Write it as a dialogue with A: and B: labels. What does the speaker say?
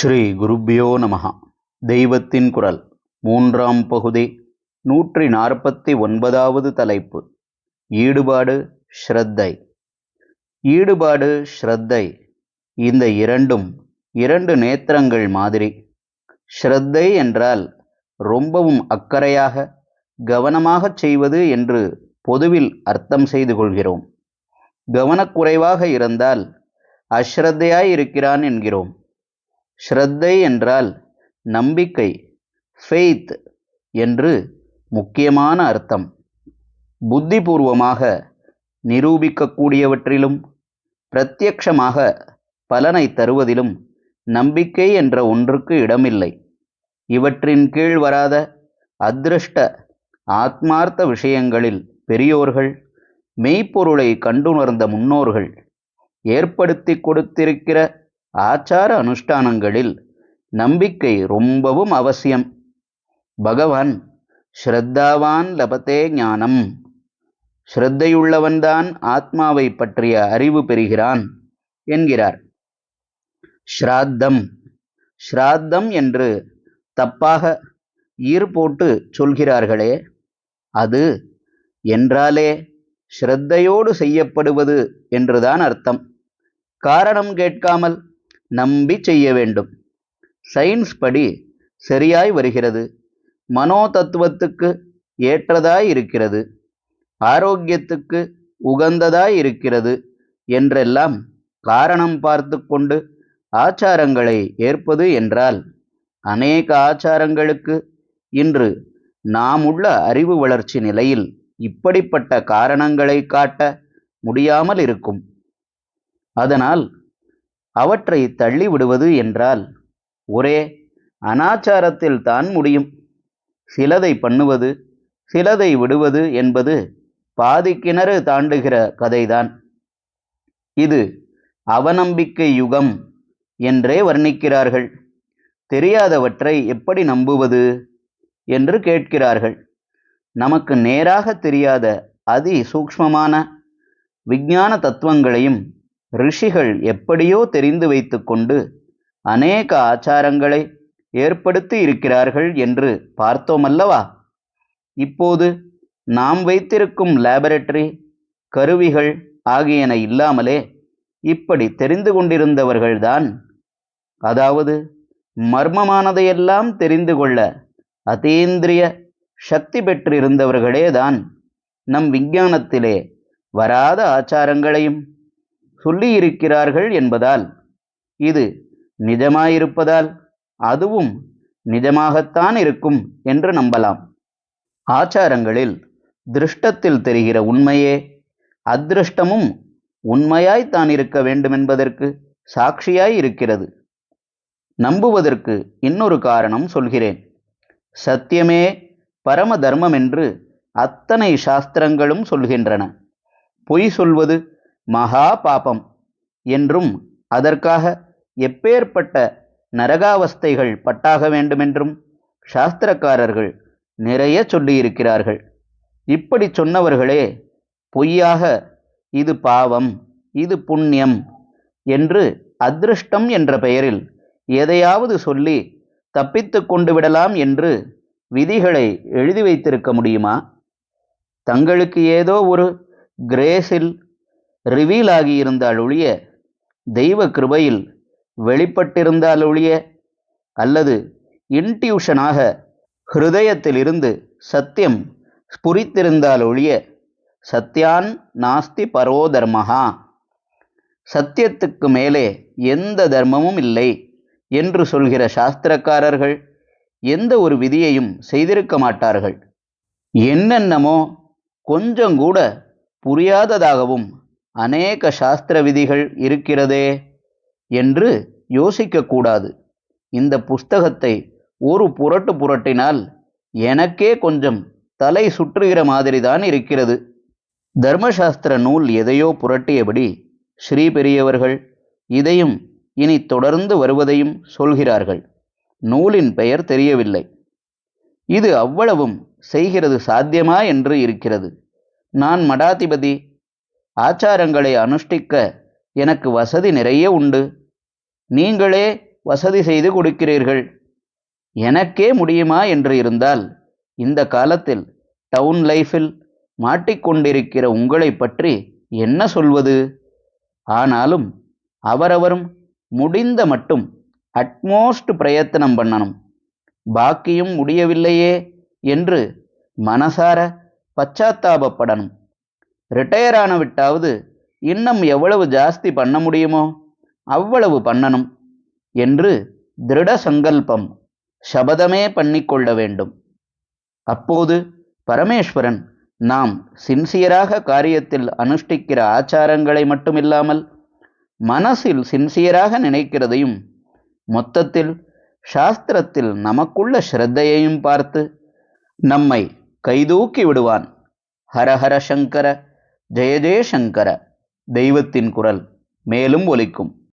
A: ஸ்ரீ குருப்பியோ நமஹ. தெய்வத்தின் குரல் மூன்றாம் பகுதி 149வது தலைப்பு. ஈடுபாடு, ஸ்ரத்தை. ஈடுபாடு, ஸ்ரத்தை இந்த இரண்டும் இரண்டு நேத்திரங்கள் மாதிரி. ஸ்ரத்தை என்றால் ரொம்பவும் அக்கறையாக கவனமாகச் செய்வது என்று பொதுவில் அர்த்தம் செய்து கொள்கிறோம். கவனக்குறைவாக இருந்தால் அஸ்ரத்தையாயிருக்கிறான் என்கிறோம். ஸ்ரத்தை என்றால் நம்பிக்கை, ஃபெய்த் என்று முக்கியமான அர்த்தம். புத்திபூர்வமாக நிரூபிக்கக்கூடியவற்றிலும் பிரத்யக்ஷமாக பலனை தருவதிலும் நம்பிக்கை என்ற ஒன்றுக்கு இடமில்லை. இவற்றின் கீழ் வராத அதிருஷ்ட ஆத்மார்த்த விஷயங்களில் பெரியோர்கள், மெய்ப்பொருளை கண்டுணர்ந்த முன்னோர்கள் ஏற்படுத்தி கொடுத்திருக்கிற ஆச்சார அனுஷ்டானங்களில் நம்பிக்கை ரொம்பவும் அவசியம். பகவான் ஸ்ரத்தாவான் லபத்தே ஞானம், ஸ்ரத்தையுள்ளவன்தான் ஆத்மாவை பற்றிய அறிவு பெறுகிறான் என்கிறார். ஸ்ராத்தம் ஸ்ராத்தம் என்று தப்பாக ஈர் போட்டு சொல்கிறார்களே, அது என்றாலே ஸ்ரத்தையோடு செய்யப்படுவது என்றுதான் அர்த்தம். காரணம் கேட்காமல் நம்பி செய்ய வேண்டும். சயின்ஸ் படி சரியாய் வருகிறது, மனோ தத்துவத்துக்கு ஏற்றதாய் இருக்கிறது, ஆரோக்கியத்துக்கு உகந்ததாய் இருக்கிறது என்றெல்லாம் காரணம் பார்த்து கொண்டு ஆச்சாரங்களை ஏற்பது என்றால், அநேக ஆச்சாரங்களுக்கு இன்று நாம் உள்ள அறிவு வளர்ச்சி நிலையில் இப்படிப்பட்ட காரணங்களை காட்ட முடியாமல் இருக்கும். அதனால் அவற்றை தள்ளிவிடுவது என்றால் ஒரே அனாச்சாரத்தில் தான் முடியும். சிலதை பண்ணுவது, சிலதை விடுவது என்பது பாதி கிணறு தாண்டுகிற கதைதான். இது அவநம்பிக்கை யுகம் என்றே வர்ணிக்கிறார்கள். தெரியாதவற்றை எப்படி நம்புவது என்று கேட்கிறார்கள். நமக்கு நேராக தெரியாத அதி சூக்ஷ்மமான விஞ்ஞான தத்துவங்களையும் ரிஷிகள் எப்படியோ தெரிந்து வைத்து கொண்டு அநேக ஆச்சாரங்களை ஏற்படுத்தி இருக்கிறார்கள் என்று பார்த்தோமல்லவா? இப்போது நாம் வைத்திருக்கும் லேபரட்டரி, கருவிகள் ஆகியன இல்லாமலே இப்படி தெரிந்து கொண்டிருந்தவர்கள்தான், அதாவது மர்மமானதையெல்லாம் தெரிந்து கொள்ள அதீந்திரிய சக்தி பெற்றிருந்தவர்களேதான் நம் விஞ்ஞானத்திலே வராத ஆச்சாரங்களையும் சொல்லியிருக்கிறார்கள் என்பதால், இது நிஜமாயிருப்பதால் அதுவும் நிஜமாகத்தான் இருக்கும் என்று நம்பலாம். ஆச்சாரங்களில் திருஷ்டத்தில் தெரிகிற உண்மையே அதிருஷ்டமும் உண்மையாய்த்தான் இருக்க வேண்டுமென்பதற்கு சாட்சியாய் இருக்கிறது. நம்புவதற்கு இன்னொரு காரணம் சொல்கிறேன். சத்தியமே பரம தர்மம் என்று அத்தனை சாஸ்திரங்களும் சொல்கின்றன. பொய் சொல்வது மகா பாபம் என்றும், அதற்காக எப்பேற்பட்ட நரகாவஸ்தைகள் பட்டாக வேண்டுமென்றும் சாஸ்திரக்காரர்கள் நிறைய சொல்லியிருக்கிறார்கள். இப்படி சொன்னவர்களே பொய்யாக இது பாவம், இது புண்ணியம் என்று அதிருஷ்டம் என்ற பெயரில் எதையாவது சொல்லி தப்பித்து கொண்டு விடலாம் என்று விதிகளை எழுதி வைத்திருக்க முடியுமா? தங்களுக்கு ஏதோ ஒரு கிரேஸில் ரிவீல் ஆகியிருந்தால் ஒழிய, தெய்வ கிருபையில் வெளிப்பட்டிருந்தால் ஒழிய, அல்லது இன்ட்யூஷனாக ஹிருதயத்திலிருந்து சத்தியம் ஸ்புரித்திருந்தால் ஒழிய, சத்யான் நாஸ்தி பரோ தர்மஹா, சத்தியத்துக்கு மேலே எந்த தர்மமும் இல்லை என்று சொல்கிற சாஸ்திரக்காரர்கள் எந்த ஒரு விதியையும் செய்திருக்க மாட்டார்கள். என்னென்னமோ கொஞ்சம் கூட புரியாததாகவும் அநேக சாஸ்திர விதிகள் இருக்கிறதே என்று யோசிக்கக்கூடாது. இந்த புஸ்தகத்தை ஒரு புரட்டு புரட்டினால் எனக்கே கொஞ்சம் தலை சுற்றுகிற மாதிரிதான் இருக்கிறது. தர்மசாஸ்திர நூல் எதையோ புரட்டியபடி ஸ்ரீ பெரியவர்கள் இதையும் இனி தொடர்ந்து வருவதையும் சொல்கிறார்கள். நூலின் பெயர் தெரியவில்லை. இது அவ்வளவும் செய்கிறது சாத்தியமா என்று இருக்கிறது. நான் மடாதிபதி, ஆச்சாரங்களை அனுஷ்டிக்க எனக்கு வசதி நிறைய உண்டு. நீங்களே வசதி செய்து கொடுக்கிறீர்கள். எனக்கே முடியுமா என்று இருந்தால் இந்த காலத்தில் டவுன் லைஃபில் மாட்டிக்கொண்டிருக்கிற உங்களை பற்றி என்ன சொல்வது? ஆனாலும் அவரவரும் முடிந்த மட்டும் அட்மோஸ்ட் பிரயத்தனம் பண்ணணும். பாக்கியும் முடியவில்லையே என்று மனசார பச்சாத்தாபப்படணும். ரிட்டையர் ஆன விட்டாவது இன்னும் எவ்வளவு ஜாஸ்தி பண்ண முடியுமோ அவ்வளவு பண்ணணும் என்று திருட சங்கல்பம் சபதமே பண்ணிக்கொள்ள வேண்டும். அப்போது பரமேஸ்வரன் நாம் சின்சியராக காரியத்தில் அனுஷ்டிக்கிற ஆச்சாரங்களை மட்டுமில்லாமல் மனசில் சின்சியராக நினைக்கிறதையும் மொத்தத்தில் சாஸ்திரத்தில் நமக்குள்ள ஸ்ரத்தையையும் பார்த்து நம்மை கைதூக்கி விடுவான். ஹரஹர சங்கர, ஜெய ஜெய சங்கர. தெய்வத்தின் குரல் மேலும் ஒலிக்கும்.